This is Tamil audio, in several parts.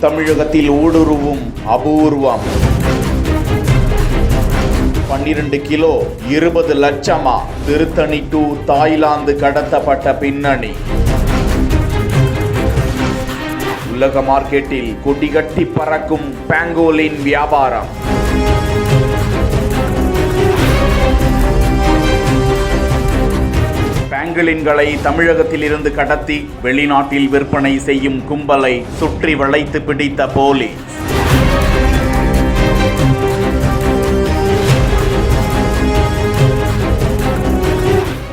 தமிழகத்தில் ஊடுருவும் அபூர்வம். 12 கிலோ 20 லட்சமா? திருத்தணி டு தாய்லாந்து கடத்தப்பட்ட பின்னணி. உலக மார்க்கெட்டில் கொடிகட்டி பறக்கும் பாங்கோலின் வியாபாரம். பாங்கோலின்களை தமிழகத்தில் இருந்து கடத்தி வெளிநாட்டில் விற்பனை செய்யும் கும்பலை சுற்றி வளைத்து பிடித்த போலீஸ்.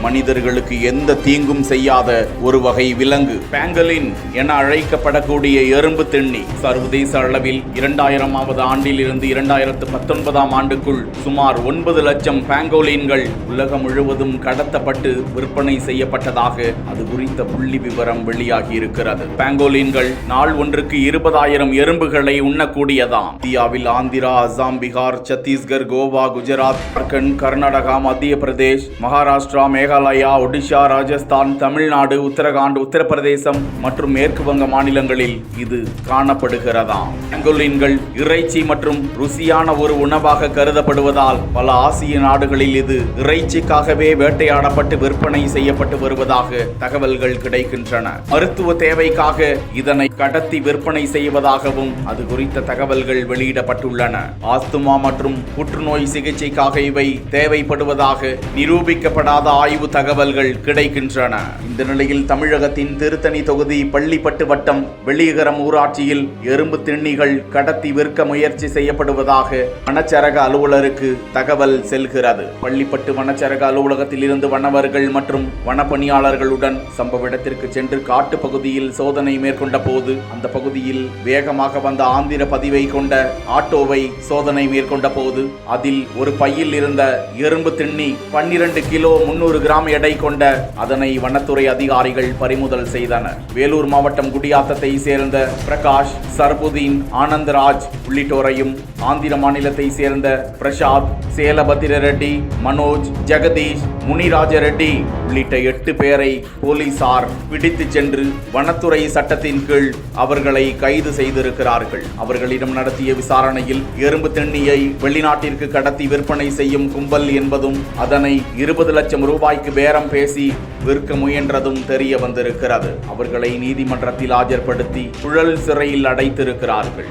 மனிதர்களுக்கு எந்த தீங்கும் செய்யாத ஒரு வகை விலங்கு பாங்கோலின் என அழைக்கப்படக்கூடிய எறும்பு திண்ணி சர்வதேச அளவில் 2000ஆவது ஆண்டில் இருந்து 2019ஆம் ஆண்டுக்குள் சுமார் 9 லட்சம் பாங்கோலின்கள் உலகம் முழுவதும் கடத்தப்பட்டு விற்பனை செய்யப்பட்டதாக அது குறித்த புள்ளி விவரம் வெளியாகி இருக்கிறது. பாங்கோலின்கள் நாள் ஒன்றுக்கு 20,000 எறும்புகளை உண்ணக்கூடியதாம். இந்தியாவில் ஆந்திரா, அசாம், பீகார், சத்தீஸ்கர், கோவா, குஜராத், ஜார்க்கண்ட், கர்நாடகா, மத்திய பிரதேஷ், மகாராஷ்டிரா, மேகாலயா, ஒடிஷா, ராஜஸ்தான், தமிழ்நாடு, உத்தரகாண்ட், உத்தரப்பிரதேசம் மற்றும் மேற்கு வங்க மாநிலங்களில் இது காணப்படுகிறதாம். பாங்கோலின்கள் இறைச்சி மற்றும் ருசியான ஒரு உணவாக கருதப்படுவதால் பல ஆசிய நாடுகளில் இது இறைச்சிக்காகவே வேட்டையாடப்பட்டு விற்பனை செய்யப்பட்டு வருவதாக தகவல்கள் கிடைக்கின்றன. மருத்துவ தேவைக்காக இதனை கடத்தி விற்பனை செய்வதாகவும் அது குறித்த தகவல்கள் வெளியிடப்பட்டுள்ளன. ஆஸ்துமா மற்றும் புற்றுநோய் சிகிச்சைக்காக இவை தேவைப்படுவதாக நிரூபிக்கப்படாத ஆய்வு தகவல்கள் கிடைக்கின்றன. இந்த நிலையில் தமிழகத்தின் திருத்தணி தொகுதி பள்ளிப்பட்டு வட்டம் வெளியகரம் ஊராட்சியில் எறும்பு திண்ணிகள் கடத்தி விற்க முயற்சி செய்யப்படுவதாக வனச்சரக அலுவலருக்கு தகவல் செல்கிறது. பள்ளிப்பட்டு வனச்சரக அலுவலகத்தில் இருந்து வனவர்கள் மற்றும் வனப்பணியாளர்களுடன் சம்பவ இடத்திற்கு சென்று காட்டு பகுதியில் சோதனை மேற்கொண்ட போது அந்த பகுதியில் வேகமாக வந்த ஆந்திர பதிவை கொண்ட ஆட்டோவை சோதனை மேற்கொண்ட போது அதில் ஒரு பையில் இருந்த எறும்பு திண்ணி 12 கிலோ 300 கிராம் எடை கொண்ட அதனை வனத்துறை அதிகாரிகள் பறிமுதல் செய்தனர். வேலூர் மாவட்டம் குடியாத்தத்தை சேர்ந்த பிரகாஷ், சர்புதீன், ஆனந்தராஜ் உள்ளிட்டோரையும் ஆந்திர மாநிலத்தை சேர்ந்த பிரசாத், சேலபத்திர ரெட்டி, மனோஜ், ஜெகதீஷ், முனிராஜ ரெட்டி உள்ளிட்ட 8 பேரை போலீசார் பிடித்து சென்று வனத்துறை சட்டத்தின் கீழ் அவர்களை கைது செய்திருக்கிறார்கள். அவர்களிடம் நடத்திய விசாரணையில் எறும்பு திண்ணியை வெளிநாட்டிற்கு கடத்தி விற்பனை செய்யும் கும்பல் என்பதும் அதனை 20 லட்சம் ரூபாய்க்கு பேரம் பேசி விற்க முயன்றதும் தெரிய வந்திருக்கிறது. அவர்களை நீதிமன்றத்தில் ஆஜர்படுத்தி சுழல் சிறையில் அடைத்திருக்கிறார்கள்.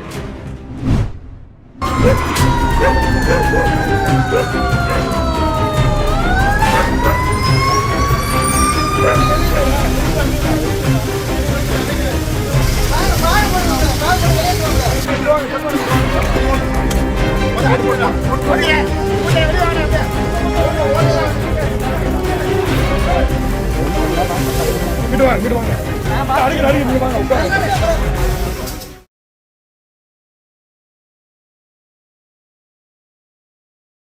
விடுவாங்க அடிக்க வாங்க உட்காருங்க.